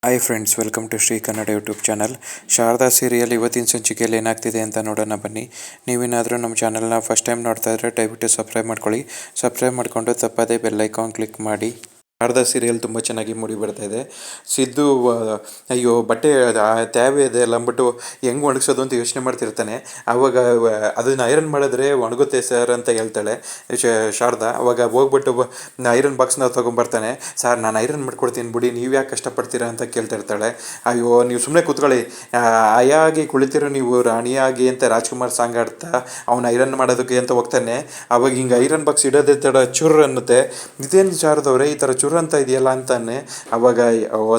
Hi friends, welcome to Shri Kannada YouTube channel. Sharada serial ಇವತ್ತಿನ ಸಂಚಿಕೆಯಲ್ಲಿ ಏನಾಗ್ತಿದೆ ಅಂತ ನೋಡೋಣ ಬನ್ನಿ. ನೀವೇನಾದರೂ ನಮ್ಮ ಚಾನಲ್ನ ಫಸ್ಟ್ ಟೈಮ್ ನೋಡ್ತಾ ಇದ್ದರೆ ದಯವಿಟ್ಟು ಸಬ್ಸ್ಕ್ರೈಬ್ ಮಾಡ್ಕೊಳ್ಳಿ. ಸಬ್ಸ್ಕ್ರೈಬ್ ಮಾಡಿಕೊಂಡು ತಪ್ಪದೇ ಬೆಲ್ ಐಕಾನ್ ಕ್ಲಿಕ್ ಮಾಡಿ. ಶಾರದಾ ಸೀರಿಯಲ್ ತುಂಬ ಚೆನ್ನಾಗಿ ಮೂಡಿ ಬರ್ತಾ ಇದೆ. ಸಿದ್ದು ಅಯ್ಯೋ ಬಟ್ಟೆ ತ್ಯಾವೆ ಇದೆ ಅಲ್ಲ ಅಂದ್ಬಿಟ್ಟು ಹೆಂಗೆ ಒಣಗಿಸೋದು ಅಂತ ಯೋಚನೆ ಮಾಡ್ತಿರ್ತಾನೆ. ಆವಾಗ ಅದನ್ನು ಐರನ್ ಮಾಡಿದ್ರೆ ಒಣಗುತ್ತೆ ಸರ್ ಅಂತ ಹೇಳ್ತಾಳೆ ಶಾರದಾ. ಅವಾಗ ಹೋಗ್ಬಿಟ್ಟು ಐರನ್ ಬಾಕ್ಸ್ನ ತೊಗೊಂಬರ್ತಾನೆ. ಸರ್ ನಾನು ಐರನ್ ಮಾಡ್ಕೊಡ್ತೀನಿ ಬಿಡಿ, ನೀವು ಯಾಕೆ ಕಷ್ಟಪಡ್ತೀರಾ ಅಂತ ಕೇಳ್ತಾ ಇರ್ತಾಳೆ. ಅಯ್ಯೋ ನೀವು ಸುಮ್ಮನೆ ಕೂತ್ಕೊಳ್ಳಿ, ಆಯಾಗಿ ಕುಳಿತಿರೋ ನೀವು ರಾಣಿಯಾಗಿ ಅಂತ ರಾಜ್ಕುಮಾರ್ ಸಾಂಗ್ ಆಡ್ತಾ ಅವ್ನು ಐರನ್ ಮಾಡೋದಕ್ಕೆ ಅಂತ ಹೋಗ್ತಾನೆ. ಅವಾಗ ಹಿಂಗೆ ಐರನ್ ಬಾಕ್ಸ್ ಇಡೋದೇ ತಡ ಚುರ್ ಅನ್ನುತ್ತೆ. ಇದೇನು ಶಾರದವ್ರೆ ಈ ಥರ ಚುರ್ ಅಂತ ಇದೆಯಲ್ಲ ಅಂತಾನೆ. ಅವಾಗ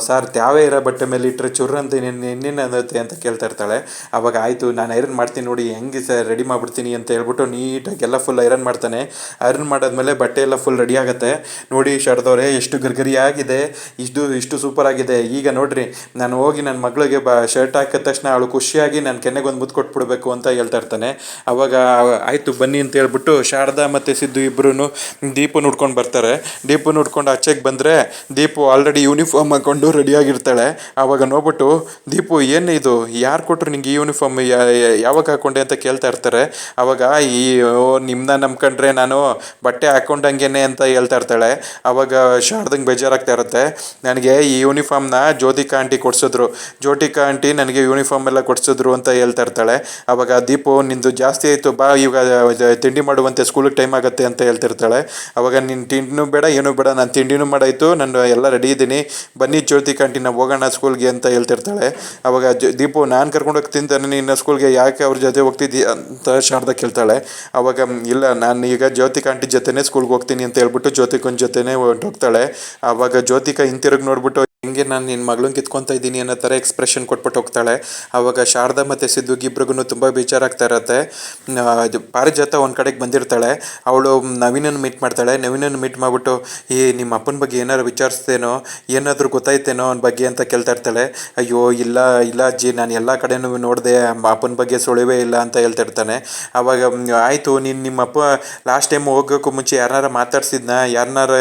ಸಾರ್ ತ್ಯಾವೇ ಇರೋ ಬಟ್ಟೆ ಮೇಲೆ ಇಟ್ಟರೆ ಚುರ್ ಅಂತ ಇನ್ನೇನು ಅನ್ನತ್ತೆ ಅಂತ ಕೇಳ್ತಾ ಇರ್ತಾಳೆ. ಅವಾಗ ಆಯಿತು ನಾನು ಐರನ್ ಮಾಡ್ತೀನಿ ನೋಡಿ, ಹೆಂಗೆ ಸರ್ ರೆಡಿ ಮಾಡಿಬಿಡ್ತೀನಿ ಅಂತ ಹೇಳ್ಬಿಟ್ಟು ನೀಟಾಗಿ ಎಲ್ಲ ಫುಲ್ ಐರನ್ ಮಾಡ್ತಾನೆ. ಐರನ್ ಮಾಡಾದ್ಮೇಲೆ ಬಟ್ಟೆ ಎಲ್ಲ ಫುಲ್ ರೆಡಿ ಆಗುತ್ತೆ. ನೋಡಿ ಶಾರದವ್ರೆ ಎಷ್ಟು ಗರಿಗರಿಯಾಗಿದೆ, ಇಷ್ಟು ಸೂಪರ್ ಆಗಿದೆ. ಈಗ ನೋಡ್ರಿ ನಾನು ಹೋಗಿ ನನ್ನ ಮಗಳಿಗೆ ಶರ್ಟ್ ಹಾಕಿದ ತಕ್ಷಣ ಅವಳು ಖುಷಿಯಾಗಿ ನನ್ನ ಕೆನ್ನೆಗೆ ಒಂದು ಮುದ್ದು ಕೊಟ್ಬಿಡ್ಬೇಕು ಅಂತ ಹೇಳ್ತಾ ಇರ್ತಾನೆ. ಅವಾಗ ಆಯಿತು ಬನ್ನಿ ಅಂತ ಹೇಳ್ಬಿಟ್ಟು ಶಾರದಾ ಮತ್ತು ಸಿದ್ದು ಇಬ್ಬರೂ ದೀಪು ನೋಡ್ಕೊಂಡು ಬರ್ತಾರೆ. ದೀಪು ನೋಡ್ಕೊಂಡು ಆಚೆಗೆ ಬಂದರೆ ದೀಪು ಆಲ್ರೆಡಿ ಯೂನಿಫಾರ್ಮ್ ಹಾಕ್ಕೊಂಡು ರೆಡಿಯಾಗಿರ್ತಾಳೆ. ಆವಾಗ ನೋಡ್ಬಿಟ್ಟು ದೀಪು ಏನು ಇದು, ಯಾರು ಕೊಟ್ಟರು ನಿಂಗೆ ಈ ಯೂನಿಫಾರ್ಮ್, ಯಾವಾಗ ಹಾಕ್ಕೊಂಡೆ ಅಂತ ಕೇಳ್ತಾ ಇರ್ತಾರೆ. ಆವಾಗ ನಿಮ್ಮನ್ನ ನಂಬ್ಕೊಂಡ್ರೆ ನಾನು ಬಟ್ಟೆ ಹಾಕ್ಕೊಂಡಂಗೆನೆ ಅಂತ ಹೇಳ್ತಾ ಇರ್ತಾಳೆ. ಆವಾಗ ಶಾರದಂಗೆ ಬೇಜಾರಾಗ್ತಾ ಇರುತ್ತೆ. ನನಗೆ ಈ ಯೂನಿಫಾರ್ಮ್ನ ಜ್ಯೋತಿಕಾ ಆಂಟಿ ಕೊಡಿಸಿದ್ರು, ಜ್ಯೋತಿಕಾ ಆಂಟಿ ನನಗೆ ಯೂನಿಫಾರ್ಮ್ ಎಲ್ಲ ಕೊಡಿಸಿದ್ರು ಅಂತ ಹೇಳ್ತಾ ಇರ್ತಾಳೆ. ಆವಾಗ ದೀಪು ನಿಂದು ಜಾಸ್ತಿ ಆಯಿತು ಬಾ, ಇವಾಗ ತಿಂಡಿ ಮಾಡುವಂತೆ ಸ್ಕೂಲಿಗೆ ಟೈಮ್ ಆಗುತ್ತೆ ಅಂತ ಹೇಳ್ತಿರ್ತಾಳೆ. ಆವಾಗ ನಿನ್ನ ತಿಂಡಿನೂ ಬೇಡ ಏನೂ ಬೇಡ, ನಾನು ತಿಂಡಿನೂ ಮಾಡಾಯಿತು, ನಾನು ಎಲ್ಲ ರೆಡಿ ಇದ್ದೀನಿ, ಬನ್ನಿ ಜ್ಯೋತಿ ಕ್ಯಾಂಟೀನ್ ಹೋಗೋಣ ಸ್ಕೂಲ್ಗೆ ಅಂತ ಹೇಳ್ತಿರ್ತಾಳೆ. ಅವಾಗ ದೀಪು ನಾನು ಕರ್ಕೊಂಡು ಹೋಗ್ತೀನಿ ತಾನೆ ನಿನ್ನ ಸ್ಕೂಲ್ಗೆ, ಯಾಕೆ ಅವ್ರ ಜೊತೆ ಹೋಗ್ತಿದ್ದೀಯ ಅಂತ ಶಾರದಾ ಕೇಳ್ತಾಳೆ. ಅವಾಗ ಇಲ್ಲ ನಾನು ಈಗ ಜ್ಯೋತಿಕಾ ಆಂಟಿ ಜೊತೆನೇ ಸ್ಕೂಲ್ಗೆ ಹೋಗ್ತೀನಿ ಅಂತ ಹೇಳ್ಬಿಟ್ಟು ಜ್ಯೋತಿಕನ ಜೊತೆನೇ ಹೊರಟೋಗ್ತಾಳೆ. ಆವಾಗ ಜ್ಯೋತಿಕಾ ಹಿಂತಿರುಗಿ ನೋಡ್ಬಿಟ್ಟು ಹಿಂಗೆ ನಾನು ನಿನ್ನ ಮಗಳನ್ನ ಕಿತ್ಕೊತಾ ಇದ್ದೀನಿ ಅನ್ನೋ ಥರ ಎಕ್ಸ್ಪ್ರೆಷನ್ ಕೊಟ್ಬಿಟ್ಟು ಹೋಗ್ತಾಳೆ. ಆವಾಗ ಶಾರದಾ ಮತ್ತು ಸಿದ್ದುಗಿಬ್ರಿಗೂ ತುಂಬ ಬೇಜಾರಾಗ್ತಾ ಇರುತ್ತೆ. ಪಾರಿಜಾತ ಒಂದು ಕಡೆಗೆ ಬಂದಿರ್ತಾಳೆ. ಅವಳು ನವೀನನ್ನು ಮೀಟ್ ಮಾಡ್ತಾಳೆ. ನವೀನನ್ನು ಮೀಟ್ ಮಾಡಿಬಿಟ್ಟು ನಿಮ್ಮ ಅಪ್ಪನ ಬಗ್ಗೆ ಏನಾರು ವಿಚಾರಿಸ್ತೇನೋ, ಏನಾದರೂ ಗೊತ್ತಾಯ್ತೇನೋ ಅವನ ಬಗ್ಗೆ ಅಂತ ಕೇಳ್ತಾ ಇರ್ತಾಳೆ. ಅಯ್ಯೋ ಇಲ್ಲ ಅಜ್ಜಿ, ನಾನು ಎಲ್ಲ ಕಡೆನೂ ನೋಡಿದೆ, ಅಪ್ಪನ ಬಗ್ಗೆ ಸುಳಿವೇ ಇಲ್ಲ ಅಂತ ಹೇಳ್ತಾ ಇರ್ತಾನೆ. ಆವಾಗ ಆಯಿತು, ನಿಮ್ಮ ಅಪ್ಪ ಲಾಸ್ಟ್ ಟೈಮ್ ಹೋಗೋಕ್ಕೂ ಮುಂಚೆ ಯಾರನ್ನಾರ ಮಾತಾಡ್ಸಿದ್ನ, ಯಾರನ್ನಾರ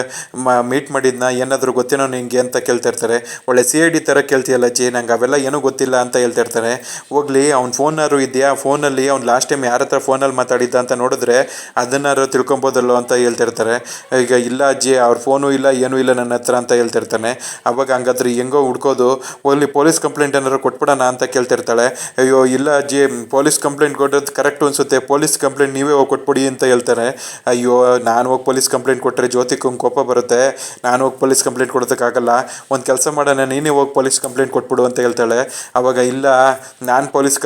ಮೀಟ್ ಮಾಡಿದ್ನ, ಏನಾದರೂ ಗೊತ್ತೇನೋ ನಿಂಗೆ ಅಂತ ಕೇಳ್ತಾ ಇರ್ತಾರೆ. ಒಳ್ಳೆ CID ಥರ ಕೇಳ್ತೀಯಲ್ಲ ಅಜ್ಜಿ, ನಂಗೆ ಅವೆಲ್ಲ ಏನೂ ಗೊತ್ತಿಲ್ಲ ಅಂತ ಹೇಳ್ತಾ ಇರ್ತಾನೆ. ಹೋಗ್ಲಿ ಅವ್ನ ಫೋನಾರು ಇದೆಯಾ, ಫೋನಲ್ಲಿ ಅವ್ನು ಲಾಸ್ಟ್ ಟೈಮ್ ಯಾರ ಹತ್ರ ಫೋನಲ್ಲಿ ಮಾತಾಡಿದ್ದ ಅಂತ ನೋಡಿದ್ರೆ ಅದನ್ನಾರು ತಿಳ್ಕೊಬೋದಲ್ಲೋ ಅಂತ ಹೇಳ್ತಿರ್ತಾರೆ. ಈಗ ಇಲ್ಲ ಅಜ್ಜಿ, ಅವ್ರ ಫೋನು ಇಲ್ಲ ಏನೂ ಇಲ್ಲ ನನ್ನ ಹತ್ರ ಅಂತ ಹೇಳ್ತಿರ್ತಾನೆ. ಅವಾಗ ಹಂಗಾದ್ರೆ ಹೆಂಗೋ ಹುಡ್ಕೋದು, ಹೋಗ್ಲಿ ಪೊಲೀಸ್ ಕಂಪ್ಲೇಂಟ್ ಏನಾರು ಕೊಟ್ಬಿಡೋಣ ಅಂತ ಕೇಳ್ತಿರ್ತಾಳೆ. ಅಯ್ಯೋ ಇಲ್ಲ ಅಜ್ಜಿ, ಪೊಲೀಸ್ ಕಂಪ್ಲೇಂಟ್ ಕೊಡೋದು ಕರೆಕ್ಟು ಅನಿಸುತ್ತೆ, ಪೊಲೀಸ್ ಕಂಪ್ಲೇಂಟ್ ನೀವೇ ಹೋಗಿ ಕೊಟ್ಬಿಡಿ ಅಂತ ಹೇಳ್ತಾರೆ. ಅಯ್ಯೋ ನಾನು ಹೋಗಿ ಪೊಲೀಸ್ ಕಂಪ್ಲೇಂಟ್ ಕೊಟ್ಟರೆ ಜ್ಯೋತಿಕಂಗೆ ಕೋಪ ಬರುತ್ತೆ, ನಾನು ಹೋಗಿ ಪೊಲೀಸ್ ಕಂಪ್ಲೇಂಟ್ ಕೊಡೋದಕ್ಕಾಗಲ್ಲ, ಒಂದು ಕೆಲಸ ಮಾಡೋಣ ನೀನೇ ಹೋಗಿ ಪೊಲೀಸ್ ಕಂಪ್ಲೇಂಟ್ ಕೊಟ್ಬಿಡು ಅಂತ ಹೇಳ್ತಾಳೆ. ಅವಾಗ ಇಲ್ಲ ನಾನು ಪೊಲೀಸ್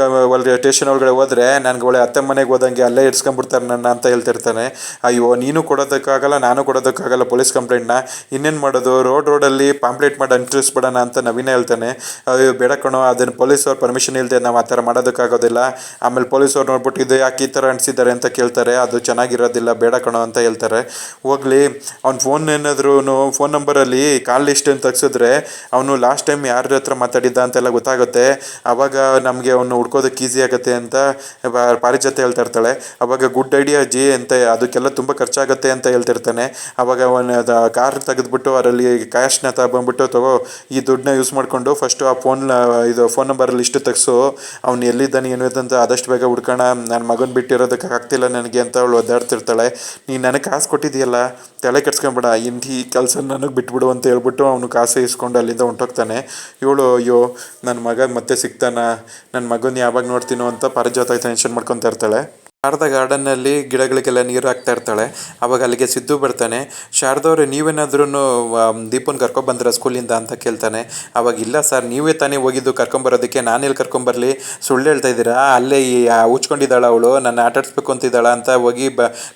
ಸ್ಟೇಷನ್ ಒಳಗಡೆ ಹೋದರೆ ನನಗೆ ಒಳ್ಳೆ ಅತ್ತೆ ಮನೆಗೆ ಹೋದಂಗೆ ಅಲ್ಲೇ ಇಡ್ಸ್ಕೊಂಡ್ಬಿಡ್ತಾರೆ ನನ್ನ ಅಂತ ಹೇಳ್ತಿರ್ತಾನೆ. ಅಯ್ಯೋ ನೀನು ಕೊಡೋದಕ್ಕಾಗಲ್ಲ ನಾನು ಕೊಡೋದಕ್ಕಾಗಲ್ಲ ಪೊಲೀಸ್ ಕಂಪ್ಲೇಂಟ್ನ, ಇನ್ನೇನು ಮಾಡೋದು, ರೋಡಲ್ಲಿ ಪಾಂಪ್ಲೇಟ್ ಮಾಡಿ ಅಂಟಿಸ್ಬಿಡೋಣ ಅಂತ ನವೀನ ಹೇಳ್ತಾನೆ. ಅಯ್ಯೋ ಬೇಡ ಕಣೋ, ಅದನ್ನು ಪೊಲೀಸವ್ರ ಪರ್ಮಿಷನ್ ಇಲ್ಲದೆ ನಾವು ಆ ಥರ ಮಾಡೋದಕ್ಕಾಗೋದಿಲ್ಲ. ಆಮೇಲೆ ಪೊಲೀಸವ್ರು ನೋಡ್ಬಿಟ್ಟು ಇದು ಯಾಕೆ ಈ ಥರ ಅಂಟಿಸಿದ್ದಾರೆ ಅಂತ ಕೇಳ್ತಾರೆ, ಅದು ಚೆನ್ನಾಗಿರೋದಿಲ್ಲ, ಬೇಡ ಕಣೋ ಅಂತ ಹೇಳ್ತಾರೆ. ಹೋಗ್ಲಿ ಅವ್ನ ಫೋನ್ ಏನಾದ್ರೂ ಫೋನ್ ನಂಬರಲ್ಲಿ ಕಾಲ್ ಲಿಸ್ಟ್ ಅಂತ ತೆಗ್ಸಿದ್ರೆ ಅವನು ಲಾಸ್ಟ್ ಟೈಮ್ ಯಾರ ಹತ್ರ ಮಾತಾಡಿದ್ದ ಅಂತೆಲ್ಲ ಗೊತ್ತಾಗುತ್ತೆ. ಆವಾಗ ನಮಗೆ ಅವನು ಹುಡ್ಕೋದಕ್ಕೆ ಈಸಿ ಆಗುತ್ತೆ ಅಂತ ಪಾರಿಜಾತ ಹೇಳ್ತಾ ಇರ್ತಾಳೆ. ಅವಾಗ ಗುಡ್ ಐಡಿಯಾ ಅಜ್ಜಿ ಅಂತ, ಅದಕ್ಕೆಲ್ಲ ತುಂಬ ಖರ್ಚಾಗುತ್ತೆ ಅಂತ ಹೇಳ್ತಿರ್ತಾನೆ. ಅವಾಗ ಅವನು ಕಾರ್ ತೆಗೆದ್ಬಿಟ್ಟು ಅದರಲ್ಲಿ ಕ್ಯಾಶ್ನ ತಗೊಂಡ್ಬಿಟ್ಟು ತಗೋ, ಈ ದುಡ್ಡನ್ನ ಯೂಸ್ ಮಾಡಿಕೊಂಡು ಫಸ್ಟು ಆ ಫೋನ್ ನಂಬರಲ್ಲಿ ಇಷ್ಟು ತೆಗೆಸು, ಅವ್ನು ಎಲ್ಲಿದ್ದಾನೆ ಏನು ಅಂತ ಆದಷ್ಟು ಬೇಗ ಹುಡ್ಕೋಣ, ನನ್ನ ಮಗನ ಬಿಟ್ಟಿರೋದಕ್ಕೆ ಆಗ್ತಿಲ್ಲ ನನಗೆ ಅಂತ ಅವಳು ಒದ್ದಾಡ್ತಿರ್ತಾಳೆ. ನೀನು ನನಗೆ ಕಾಸು ಕೊಟ್ಟಿದ್ದೀಯಲ್ಲ, ತಲೆ ಕೆಡ್ಸ್ಕೊಂಬೇಡ, ಈ ಕೆಲಸ ನನಗೆ ಬಿಟ್ಬಿಡು ಅಂತ ಹೇಳ್ಬಿಟ್ಟು ಅವನು ಕಾಸು ಇಸ್ಕೊಂಡು ಅಲ್ಲಿಂದ ಹೊಂಟೋಗ್ತಾನೆ. ಇವಳು ಅಯ್ಯೋ ನನ್ನ ಮಗ ಮತ್ತೆ ಸಿಗ್ತಾನ, ನನ್ನ ಮಗನ ಯಾವಾಗ ನೋಡ್ತೀನೋ ಅಂತ ಪಾರಿಜಾತ ಟೆನ್ಷನ್ ಮಾಡ್ಕೊತಾ ಇರ್ತಾಳೆ. ಶಾರದಾ ಗಾರ್ಡನ್ನಲ್ಲಿ ಗಿಡಗಳಿಗೆಲ್ಲ ನೀರು ಹಾಕ್ತಾ ಇರ್ತಾಳೆ. ಆವಾಗ ಅಲ್ಲಿಗೆ ಸಿದ್ದು ಬರ್ತಾನೆ. ಶಾರದವ್ರೆ ನೀವೇನಾದ್ರೂ ದೀಪನ ಕರ್ಕೊಂಬಂದ್ರ ಸ್ಕೂಲಿಂದ ಅಂತ ಕೇಳ್ತಾನೆ. ಅವಾಗ ಇಲ್ಲ ಸರ್, ನೀವೇ ತಾನೇ ಹೋಗಿದ್ದು ಕರ್ಕೊಂಬರೋದಕ್ಕೆ, ನಾನೆಲ್ಲಿ ಕರ್ಕೊಂಬರಲಿ, ಸುಳ್ಳು ಹೇಳ್ತಾ ಇದ್ದೀರಾ, ಅಲ್ಲೇ ಉಚ್ಕೊಂಡಿದ್ದಾಳೆ ಅವಳು, ನನ್ನ ಆಟಾಡಿಸ್ಬೇಕು ಅಂತಿದ್ದಾಳ ಅಂತ ಹೋಗಿ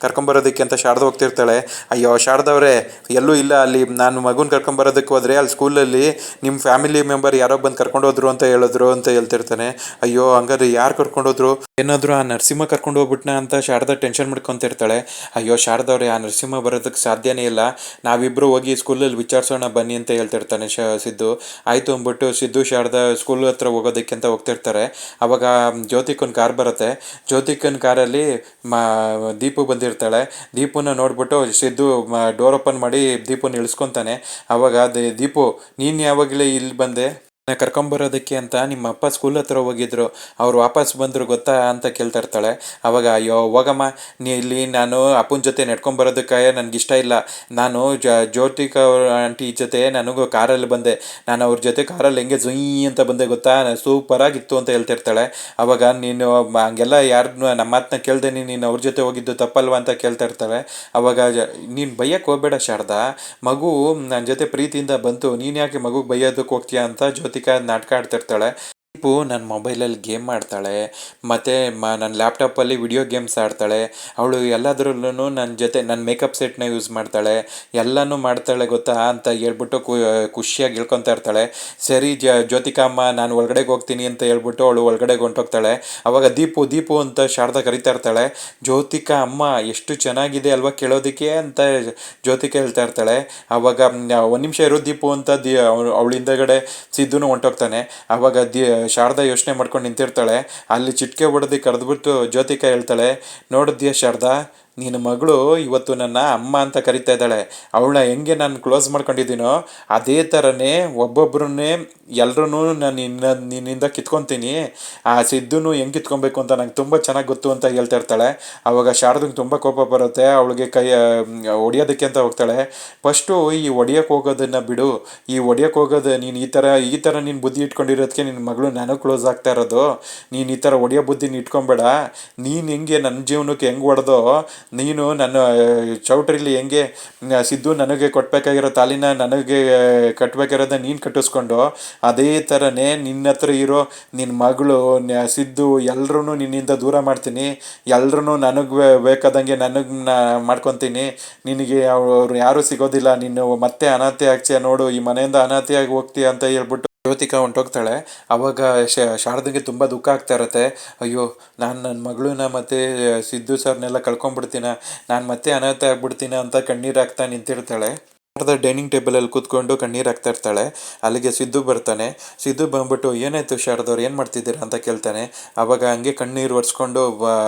ಕರ್ಕೊಂಬರೋದಕ್ಕೆ ಅಂತ ಶಾರದಾ ಹೋಗ್ತಿರ್ತಾಳೆ. ಅಯ್ಯೋ ಶಾರದವ್ರೆ ಎಲ್ಲೂ ಇಲ್ಲ, ಅಲ್ಲಿ ನಾನು ಮಗುನ ಕರ್ಕೊಂಬರೋದಕ್ಕೆ ಹೋದರೆ ಅಲ್ಲಿ ಸ್ಕೂಲಲ್ಲಿ ನಿಮ್ಮ ಫ್ಯಾಮಿಲಿ ಮೆಂಬರ್ ಯಾರೋ ಬಂದು ಕರ್ಕೊಂಡೋದ್ರು ಅಂತ ಹೇಳಿದ್ರು ಅಂತ ಹೇಳ್ತಿರ್ತಾನೆ. ಅಯ್ಯೋ ಹಂಗಾದ್ರೆ ಯಾರು ಕರ್ಕೊಂಡೋದ್ರು, ಏನಾದರೂ ಆ ನರಸಿಂಹ ಕರ್ಕೊಂಡು ಹೋಗ್ಬಿಟ್ನ ಅಂತ ಶಾರದಾ ಟೆನ್ಷನ್ ಮಾಡ್ಕೊತಿರ್ತಾಳೆ. ಅಯ್ಯೋ ಶಾರದವ್ರೆ ಆ ನರಸಿಂಹ ಬರೋದಕ್ಕೆ ಸಾಧ್ಯನೇ ಇಲ್ಲ, ನಾವಿಬ್ಬರು ಹೋಗಿ ಸ್ಕೂಲಲ್ಲಿ ವಿಚಾರಿಸೋಣ ಬನ್ನಿ ಅಂತ ಹೇಳ್ತಿರ್ತಾನೆ ಸಿದ್ದು. ಆಯಿತು ಅಂದ್ಬಿಟ್ಟು ಸಿದ್ದು ಶಾರದಾ ಸ್ಕೂಲ್ ಹತ್ರ ಹೋಗೋದಕ್ಕೆ ಅಂತ ಹೋಗ್ತಿರ್ತಾರೆ. ಅವಾಗ ಜ್ಯೋತಿಕನ ಕಾರ್ ಬರುತ್ತೆ. ಜ್ಯೋತಿಕನ ಕಾರಲ್ಲಿ ದೀಪು ಬಂದಿರ್ತಾಳೆ. ದೀಪುನ ನೋಡ್ಬಿಟ್ಟು ಸಿದ್ದು ಡೋರ್ ಓಪನ್ ಮಾಡಿ ದೀಪುನ ಇಳಿಸ್ಕೊತಾನೆ. ಅವಾಗ ದೀಪು ನೀನು ಯಾವಾಗಲೇ ಇಲ್ಲಿ ಬಂದೆ, ಕರ್ಕೊಂಬರೋದಕ್ಕೆ ಅಂತ ನಿಮ್ಮ ಅಪ್ಪ ಸ್ಕೂಲ್ ಹತ್ರ ಹೋಗಿದ್ರು, ಅವ್ರು ವಾಪಸ್ ಬಂದರು ಗೊತ್ತಾ ಅಂತ ಕೇಳ್ತಾ ಇರ್ತಾಳೆ. ಅವಾಗ ಅಯ್ಯೋ ಹೋಗಮ್ಮ, ನೀ ಇಲ್ಲಿ ನಾನು ಅಪ್ಪನ ಜೊತೆ ನಡ್ಕೊಂಬರೋದಕ್ಕೆ ನನಗಿಷ್ಟ ಇಲ್ಲ. ನಾನು ಜ್ಯೋತಿಕಾ ಅವ್ರ ಆಂಟಿ ಜೊತೆ ನನಗೂ ಕಾರಲ್ಲಿ ಬಂದೆ, ನಾನು ಅವ್ರ ಜೊತೆ ಕಾರಲ್ಲಿ ಹೆಂಗೆ ಜುಯ್ ಅಂತ ಬಂದೆ ಗೊತ್ತಾ, ಸೂಪರಾಗಿತ್ತು ಅಂತ ಹೇಳ್ತಿರ್ತಾಳೆ. ಅವಾಗ ನೀನು ಹಂಗೆಲ್ಲ ಯಾರನ್ನ ನಮ್ಮ ಮಾತನ್ನ ಕೇಳ್ದೆ ನೀನು ಅವ್ರ ಜೊತೆ ಹೋಗಿದ್ದು ತಪ್ಪಲ್ವಾ ಅಂತ ಕೇಳ್ತಾ ಇರ್ತಾಳೆ. ಅವಾಗ ನೀನು ಬೈಯಕ್ಕೆ ಹೋಗ್ಬೇಡ ಶಾರದಾ, ಮಗು ನನ್ನ ಜೊತೆ ಪ್ರೀತಿಯಿಂದ ಬಂತು, ನೀನು ಯಾಕೆ ಮಗುಗೆ ಬೈಯೋದಕ್ಕೆ ಹೋಗ್ತೀಯಾ ಅಂತ ಜ್ಯೋತಿಕಾ ನಾಟಕ ಆಡ್ತಿರ್ತಾಳೆ. ದೀಪು ನನ್ನ ಮೊಬೈಲಲ್ಲಿ ಗೇಮ್ ಆಡ್ತಾಳೆ, ಮತ್ತು ನನ್ನ ಲ್ಯಾಪ್ಟಾಪಲ್ಲಿ ವಿಡಿಯೋ ಗೇಮ್ಸ್ ಆಡ್ತಾಳೆ. ಅವಳು ಎಲ್ಲದರಲ್ಲೂ ನನ್ನ ಜೊತೆ ನನ್ನ ಮೇಕಪ್ ಸೆಟ್ನ ಯೂಸ್ ಮಾಡ್ತಾಳೆ, ಎಲ್ಲನೂ ಮಾಡ್ತಾಳೆ ಗೊತ್ತಾ ಅಂತ ಹೇಳ್ಬಿಟ್ಟು ಖುಷಿಯಾಗಿ ಹೇಳ್ಕೊತಾ ಇರ್ತಾಳೆ. ಸರಿ ಜ್ಯೋತಿಕಾ ಅಮ್ಮ ನಾನು ಒಳಗಡೆಗೆ ಹೋಗ್ತೀನಿ ಅಂತ ಹೇಳ್ಬಿಟ್ಟು ಅವಳು ಒಳಗಡೆಗೆ ಹೊಂಟೋಗ್ತಾಳೆ. ಅವಾಗ ದೀಪು ದೀಪು ಅಂತ ಶಾರದಾ ಕರಿತಾ ಇರ್ತಾಳೆ. ಜ್ಯೋತಿಕಾ ಅಮ್ಮ ಎಷ್ಟು ಚೆನ್ನಾಗಿದೆ ಅಲ್ವಾ ಕೇಳೋದಕ್ಕೆ ಅಂತ ಜ್ಯೋತಿಕಾ ಹೇಳ್ತಾ ಇರ್ತಾಳೆ. ಅವಾಗ ಒಂದು ನಿಮಿಷ ಇರೋ ದೀಪು ಅಂತ ಅವಳ ಹಿಂದೆಗಡೆ ಸಿದ್ದುನು ಹೊಂಟೋಗ್ತಾನೆ. ಅವಾಗ ಶಾರದಾ ಯೋಚನೆ ಮಾಡ್ಕೊಂಡು ನಿಂತಿರ್ತಾಳೆ. ಅಲ್ಲಿ ಚಿಟ್ಕೆ ಹೊಡೆದು ಕರೆದ್ಬಿಟ್ಟು ಜ್ಯೋತಿಕಾ ಹೇಳ್ತಾಳೆ, ನೋಡಿದ್ಯಾ ಶಾರದಾ, ನಿನ್ನ ಮಗಳು ಇವತ್ತು ನನ್ನ ಅಮ್ಮ ಅಂತ ಕರಿತಾ ಇದ್ದಾಳೆ. ಅವಳನ್ನ ಹೆಂಗೆ ನಾನು ಕ್ಲೋಸ್ ಮಾಡ್ಕೊಂಡಿದ್ದೀನೋ ಅದೇ ಥರನೇ ಒಬ್ಬೊಬ್ಬರನ್ನೇ ಎಲ್ಲರೂ ನಾನು ನಿನ್ನಿಂದ ಕಿತ್ಕೊತೀನಿ. ಆ ಸಿದ್ದುನು ಹೆಂಗೆ ಕಿತ್ಕೊಬೇಕು ಅಂತ ನಂಗೆ ತುಂಬ ಚೆನ್ನಾಗಿ ಗೊತ್ತು ಅಂತ ಹೇಳ್ತಾ ಇರ್ತಾಳೆ. ಆವಾಗ ಶಾರದಂಗೆ ತುಂಬ ಕೋಪ ಬರುತ್ತೆ. ಅವಳಿಗೆ ಹೊಡಿಯೋದಕ್ಕೆ ಅಂತ ಹೋಗ್ತಾಳೆ. ಫಸ್ಟು ಈ ಹೊಡಿಯೋಕ್ಕೆ ಹೋಗೋದನ್ನು ಬಿಡು, ಈ ಹೊಡಿಯೋಕ್ಕೆ ಹೋಗೋದು ನೀನು ಈ ಥರ ನೀನು ಬುದ್ಧಿ ಇಟ್ಕೊಂಡಿರೋದಕ್ಕೆ ನಿನ್ನ ಮಗಳು ನಾನು ಕ್ಲೋಸ್ ಆಗ್ತಾ ಇರೋದು. ನೀನು ಈ ಥರ ಹೊಡಿಯೋ ಬುದ್ಧಿನ ಇಟ್ಕೊಬೇಡ. ನೀನು ಹೆಂಗೆ ನನ್ನ ಜೀವನಕ್ಕೆ ಹೆಂಗೆ ಹೊಡೆದೋ, ನೀನು ನನ್ನ ಚೌಟ್ರಿಲಿ ಹೆಂಗೆ ಸಿದ್ದು ನನಗೆ ಕೊಟ್ಟಬೇಕಾಗಿರೋ ತಾಲಿನ ನನಗೆ ಕಟ್ಟಬೇಕಾಗಿರೋದನ್ನ ನೀನು ಕಟ್ಟಿಸ್ಕೊಂಡು, ಅದೇ ಥರನೇ ನಿನ್ನ ಹತ್ರ ಇರೋ ನಿನ್ನ ಮಗಳು ಸಿದ್ದು ಎಲ್ಲರೂ ನಿನ್ನಿಂದ ದೂರ ಮಾಡ್ತೀನಿ, ಎಲ್ಲರೂ ನನಗೆ ಬೇಕಾದಂಗೆ ನನಗೆ ಮಾಡ್ಕೊತೀನಿ. ನಿನಗೆ ಅವರು ಯಾರೂ ಸಿಗೋದಿಲ್ಲ, ನೀನು ಮತ್ತೆ ಅನಾಥೆ ಆಗ್ತೀಯ ನೋಡು, ಈ ಮನೆಯಿಂದ ಅನಾಥೆಯಾಗಿ ಹೋಗ್ತೀಯ ಅಂತ ಹೇಳ್ಬಿಟ್ಟು ಜ್ಯೋತಿಕಾ ಹೊಂಟೋಗ್ತಾಳೆ. ಅವಾಗ ಶಾರದಾಗೆ ತುಂಬ ದುಃಖ ಆಗ್ತಾ ಇರತ್ತೆ. ಅಯ್ಯೋ, ನಾನು ನನ್ನ ಮಗಳನ್ನ ಮತ್ತು ಸಿದ್ದು ಸರ್ನೆಲ್ಲ ಕಳ್ಕೊಂಡ್ಬಿಡ್ತೀನ, ನಾನು ಮತ್ತೆ ಅನಾಥ ಆಗ್ಬಿಡ್ತೀನ ಅಂತ ಕಣ್ಣೀರು ಹಾಕ್ತಾ ನಿಂತಿರ್ತಾಳೆ. ಶಾರದಾ ಡೈನಿಂಗ್ ಟೇಬಲಲ್ಲಿ ಕೂತ್ಕೊಂಡು ಕಣ್ಣೀರು ಹಾಕ್ತಾ ಇರ್ತಾಳೆ. ಅಲ್ಲಿಗೆ ಸಿದ್ದು ಬರ್ತಾನೆ. ಸಿದ್ದು ಬಂದ್ಬಿಟ್ಟು ಏನಾಯ್ತು ಶಾರದವ್ರು, ಏನು ಮಾಡ್ತಿದ್ದೀರಾ ಅಂತ ಕೇಳ್ತಾನೆ. ಅವಾಗ ಹಂಗೆ ಕಣ್ಣೀರು ಒರೆಸ್ಕೊಂಡು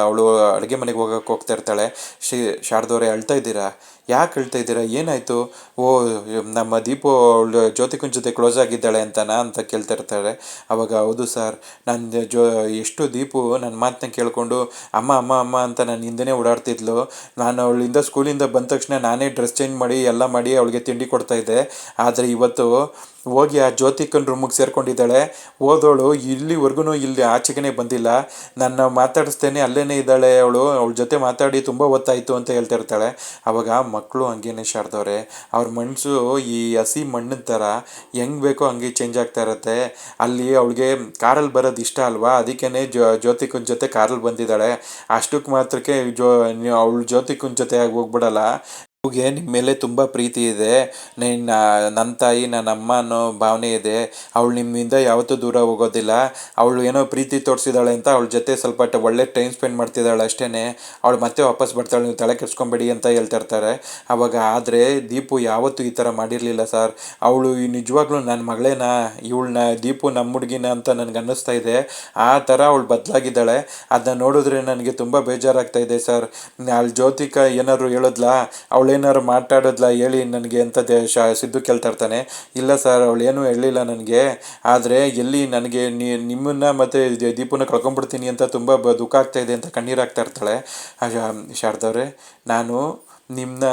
ಅವಳು ಅಡುಗೆ ಮನೆಗೆ ಹೋಗ್ತಾ ಇರ್ತಾಳೆ. ಶಾರದವ್ರೆ ಅಳ್ತಾ ಇದ್ದೀರಾ, ಯಾಕೆ ಹೇಳ್ತಾ ಇದ್ದೀರಾ, ಏನಾಯಿತು? ಓ, ನಮ್ಮ ದೀಪು ಅವಳು ಜ್ಯೋತಿಕನ ಜೊತೆ ಕ್ಲೋಸ್ ಆಗಿದ್ದಾಳೆ ಅಂತನಾ ಅಂತ ಕೇಳ್ತಾ ಇರ್ತಾಳೆ. ಅವಾಗ ಹೌದು ಸರ್, ನನ್ನ ಎಷ್ಟು ದೀಪು ನನ್ನ ಮಾತನ್ನ ಕೇಳಿಕೊಂಡು ಅಮ್ಮ ಅಮ್ಮ ಅಮ್ಮ ಅಂತ ನನ್ನ ಹಿಂದೆನೇ ಓಡಾಡ್ತಿದ್ಲು. ನಾನು ಅವಳಿಂದ ಸ್ಕೂಲಿಂದ ಬಂದ ತಕ್ಷಣ ನಾನೇ ಡ್ರೆಸ್ ಚೇಂಜ್ ಮಾಡಿ ಎಲ್ಲ ಮಾಡಿ ಅವಳಿಗೆ ತಿಂಡಿ ಕೊಡ್ತಾಯಿದ್ದೆ. ಆದರೆ ಇವತ್ತು ಹೋಗಿ ಆ ಜ್ಯೋತಿಕನ ರೂಮಿಗೆ ಸೇರ್ಕೊಂಡಿದ್ದಾಳೆ. ಹೋದವಳು ಇಲ್ಲಿವರೆಗೂ ಇಲ್ಲಿ ಆಚೆಗೇ ಬಂದಿಲ್ಲ. ನನ್ನ ಮಾತಾಡಿಸ್ತೇನೆ ಅಲ್ಲೇ ಇದ್ದಾಳೆ. ಅವಳ ಜೊತೆ ಮಾತಾಡಿ ತುಂಬ ಹೊತ್ತಾಯಿತು ಅಂತ ಹೇಳ್ತಾ ಇರ್ತಾಳೆ. ಅವಾಗ ಮಕ್ಕಳು ಹಂಗೇನೆ ಶಾರದವ್ರೆ, ಅವ್ರ ಮನಸ್ಸು ಈ ಹಸಿ ಮಣ್ಣಿನ ಥರ ಹೆಂಗೆ ಬೇಕೋ ಹಂಗೆ ಚೇಂಜ್ ಆಗ್ತಾ ಇರುತ್ತೆ. ಅಲ್ಲಿ ಅವಳಿಗೆ ಕಾರಲ್ಲಿ ಬರೋದು ಇಷ್ಟ ಅಲ್ವಾ, ಅದಕ್ಕೇ ಜ್ಯೋತಿಕನ ಜೊತೆ ಕಾರಲ್ಲಿ ಬಂದಿದ್ದಾಳೆ. ಅಷ್ಟಕ್ಕೆ ಮಾತ್ರಕ್ಕೆ ಅವಳು ಜ್ಯೋತಿಕನ ಜೊತೆ ಆಗಿ ಹೋಗ್ಬಿಡಲ್ಲ. ಅವ್ಗೆ ನಿಮ್ಮ ಮೇಲೆ ತುಂಬ ಪ್ರೀತಿ ಇದೆ, ನನ್ನ ತಾಯಿ ನನ್ನ ಅಮ್ಮ ಅನ್ನೋ ಭಾವನೆ ಇದೆ. ಅವಳು ನಿಮ್ಮಿಂದ ಯಾವತ್ತೂ ದೂರ ಹೋಗೋದಿಲ್ಲ. ಅವಳು ಏನೋ ಪ್ರೀತಿ ತೋರಿಸಿದಾಳೆ ಅಂತ ಅವಳ ಜೊತೆ ಸ್ವಲ್ಪ ಒಳ್ಳೆ ಟೈಮ್ ಸ್ಪೆಂಡ್ ಮಾಡ್ತಿದ್ದಾಳೆ ಅಷ್ಟೇ. ಅವಳು ಮತ್ತೆ ವಾಪಸ್ ಬರ್ತಾಳೆ, ನೀವು ತಲೆ ಕೆಡಿಸ್ಕೊಬೇಡಿ ಅಂತ ಹೇಳ್ತಾ ಇರ್ತಾರೆ. ಅವಾಗ ಆದರೆ ದೀಪು ಯಾವತ್ತೂ ಈ ಥರ ಮಾಡಿರಲಿಲ್ಲ ಸರ್. ಅವಳು ನಿಜವಾಗ್ಲೂ ನನ್ನ ಮಗಳೇನಾ, ಇವಳನ್ನ ದೀಪು ನಮ್ಮ ಹುಡುಗಿನ ಅಂತ ನನಗೆ ಅನ್ನಿಸ್ತಾ ಇದೆ. ಆ ಥರ ಅವಳು ಬದಲಾಗಿದ್ದಾಳೆ. ಅದನ್ನ ನೋಡಿದ್ರೆ ನನಗೆ ತುಂಬ ಬೇಜಾರಾಗ್ತಾ ಇದೆ ಸರ್. ಅಲ್ಲಿ ಜ್ಯೋತಿಕಾ ಏನಾದ್ರು ಹೇಳಿದ್ಲಾ, ಅವಳೇನಾದ್ರು ಮಾತಾಡಿದ್ಲಾ ಹೇಳಿ ನನಗೆ ಅಂತ ಸಿದ್ದು ಕೇಳ್ತಾ ಇರ್ತಾನೆ. ಇಲ್ಲ ಸರ್, ಅವಳೇನೂ ಹೇಳಿಲ್ಲ ನನಗೆ. ಆದರೆ ಎಲ್ಲಿ ನನಗೆ ನಿಮ್ಮನ್ನು ಮತ್ತು ದೀಪನ ಕಳ್ಕೊಂಡ್ಬಿಡ್ತೀನಿ ಅಂತ ತುಂಬ ದುಃಖ ಆಗ್ತಾ ಇದೆ ಅಂತ ಕಣ್ಣೀರು ಹಾಕ್ತಾ ಇರ್ತಾಳೆ. ಶಾರದವ್ರೆ, ನಾನು ನಿಮ್ಮನ್ನ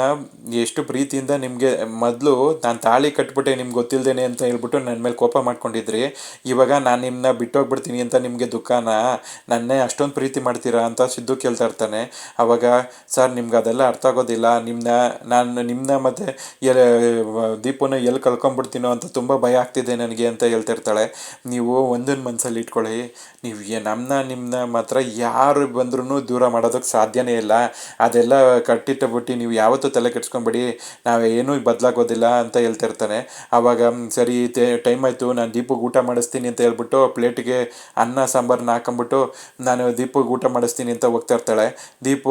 ಎಷ್ಟು ಪ್ರೀತಿಯಿಂದ ನಿಮಗೆ ಮೊದಲು ನಾನು ತಾಳಿ ಕಟ್ಬಿಟ್ಟೆ ನಿಮ್ಗೆ ಗೊತ್ತಿಲ್ಲದೇನೆ ಅಂತ ಹೇಳ್ಬಿಟ್ಟು ನನ್ನ ಮೇಲೆ ಕೋಪ ಮಾಡ್ಕೊಂಡಿದ್ರಿ. ಇವಾಗ ನಾನು ನಿಮ್ಮನ್ನ ಬಿಟ್ಟೋಗ್ಬಿಡ್ತೀನಿ ಅಂತ ನಿಮಗೆ ದುಃಖನ, ನನ್ನೇ ಅಷ್ಟೊಂದು ಪ್ರೀತಿ ಮಾಡ್ತೀರಾ ಅಂತ ಸಿದ್ದು ಕೇಳ್ತಾ ಇರ್ತಾನೆ. ಅವಾಗ ಸರ್, ನಿಮ್ಗೆ ಅದೆಲ್ಲ ಅರ್ಥ ಆಗೋದಿಲ್ಲ. ನಿಮ್ಮನ್ನ ಮತ್ತು ದೀಪನ ಎಲ್ಲಿ ಕಳ್ಕೊಂಬಿಡ್ತೀನೋ ಅಂತ ತುಂಬ ಭಯ ಆಗ್ತಿದೆ ನನಗೆ ಅಂತ ಹೇಳ್ತಿರ್ತಾಳೆ. ನೀವು ಒಂದನ್ನು ಮನಸ್ಸಲ್ಲಿ ಇಟ್ಕೊಳ್ಳಿ, ನೀವು ನಿಮ್ಮನ್ನ ಮಾತ್ರ ಯಾರು ಬಂದ್ರೂ ದೂರ ಮಾಡೋದಕ್ಕೆ ಸಾಧ್ಯನೇ ಇಲ್ಲ. ಅದೆಲ್ಲ ಕಟ್ಟಿಟ್ಟಬಿಟ್ಟು ನೀವು ಯಾವತ್ತೂ ತಲೆ ಕೆಡ್ಸ್ಕೊಂಬೇಡಿ, ನಾವೇನೂ ಬದಲಾಗೋದಿಲ್ಲ ಅಂತ ಹೇಳ್ತಿರ್ತಾನೆ. ಆವಾಗ ಸರಿ ಟೈಮ್ ಆಯಿತು, ನಾನು ದೀಪಗೆ ಊಟ ಮಾಡಿಸ್ತೀನಿ ಅಂತ ಹೇಳ್ಬಿಟ್ಟು ಪ್ಲೇಟಿಗೆ ಅನ್ನ ಸಾಂಬಾರನ್ನ ಹಾಕೊಂಬಿಟ್ಟು ನಾನು ದೀಪಗೆ ಊಟ ಮಾಡಿಸ್ತೀನಿ ಅಂತ ಹೋಗ್ತಾ ಇರ್ತಾಳೆ. ದೀಪು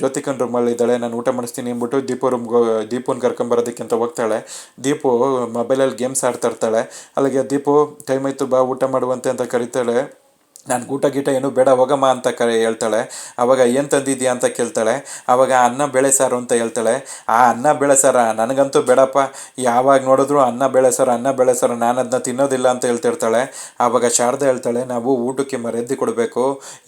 ಜ್ಯೋತಿಕನ್ ರೂಮಲ್ಲಿ ಇದ್ದಾಳೆ. ನಾನು ಊಟ ಮಾಡಿಸ್ತೀನಿ ಅಂದ್ಬಿಟ್ಟು ದೀಪನ ಕರ್ಕೊಂಬರೋದಕ್ಕೆ ಅಂತ ಹೋಗ್ತಾಳೆ. ದೀಪು ಮೊಬೈಲಲ್ಲಿ ಗೇಮ್ಸ್ ಆಡ್ತಾ ಇರ್ತಾಳೆ. ಅಲ್ಲಿಗೆ ದೀಪು ಟೈಮ್ ಆಯಿತು ಬಾ ಊಟ ಮಾಡುವಂತೆ ಅಂತ ಕರೀತಾಳೆ. ನಾನು ಊಟ ಗೀಟ ಏನು ಬೇಡ ಹೋಗಮ್ಮ ಅಂತ ಹೇಳ್ತಾಳೆ. ಆವಾಗ ಏನು ತಂದಿದ್ದೀಯಾ ಅಂತ ಕೇಳ್ತಾಳೆ. ಆವಾಗ ಅನ್ನ ಬೇಳೆ ಸಾರು ಅಂತ ಹೇಳ್ತಾಳೆ. ಆ ಅನ್ನ ಬೇಳೆ ಸಾರ ನನಗಂತೂ ಬೇಡಪ್ಪ, ಯಾವಾಗ ನೋಡಿದ್ರು ಅನ್ನ ಬೇಳೆ ಸಾರು ಅನ್ನ ಬೇಳೆ ಸಾರು, ನಾನು ಅದನ್ನ ತಿನ್ನೋದಿಲ್ಲ ಅಂತ ಹೇಳ್ತಿರ್ತಾಳೆ. ಆವಾಗ ಶಾರದಾ ಹೇಳ್ತಾಳೆ, ನಾವು ಊಟಕ್ಕೆ ಮರ್ಯಾದೆ ಕೊಡಬೇಕು,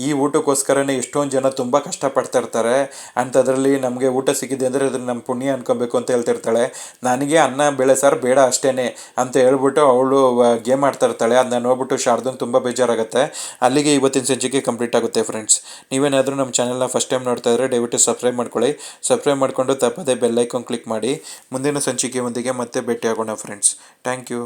ಈ ಊಟಕ್ಕೋಸ್ಕರನೇ ಎಷ್ಟೊಂದು ಜನ ತುಂಬ ಕಷ್ಟಪಡ್ತಾ ಇರ್ತಾರೆ, ಅಂಥದ್ರಲ್ಲಿ ನಮಗೆ ಊಟ ಸಿಕ್ಕಿದೆ ಅಂದರೆ ಅದನ್ನು ನಮ್ಮ ಪುಣ್ಯ ಅನ್ಕೊಬೇಕು ಅಂತ ಹೇಳ್ತಿರ್ತಾಳೆ. ನನಗೆ ಅನ್ನ ಬೇಳೆ ಸಾರು ಬೇಡ ಅಷ್ಟೇ ಅಂತ ಹೇಳ್ಬಿಟ್ಟು ಅವಳು ಗೇಮ್ ಆಡ್ತಾ ಇರ್ತಾಳೆ. ಅದನ್ನ ನೋಡ್ಬಿಟ್ಟು ಶಾರದಂಗೆ ತುಂಬ ಬೇಜಾರಾಗುತ್ತೆ. ಅಲ್ಲಿಗೆ ಇವತ್ತಿನ ಸಂಚಿಕೆ ಕಂಪ್ಲೀಟ್ ಆಗುತ್ತೆ ಫ್ರೆಂಡ್ಸ್. ನೀವೇನಾದರೂ ನಮ್ಮ ಚಾನಲ್ನ ಫಸ್ಟ್ ಟೈಮ್ ನೋಡ್ತಾ ಇದ್ದರೆ ದಯವಿಟ್ಟು ಸಬ್ಸ್ಕ್ರೈಬ್ ಮಾಡ್ಕೊಳ್ಳಿ. ಸಬ್ಸ್ಕ್ರೈಬ್ ಮಾಡಿಕೊಂಡು ತಪ್ಪದೇ ಬೆಲ್ ಐಕಾನ್ ಕ್ಲಿಕ್ ಮಾಡಿ. ಮುಂದಿನ ಸಂಚಿಕೆಯೊಂದಿಗೆ ಮತ್ತೆ ಭೇಟಿಯಾಗೋಣ ಫ್ರೆಂಡ್ಸ್. Thank you.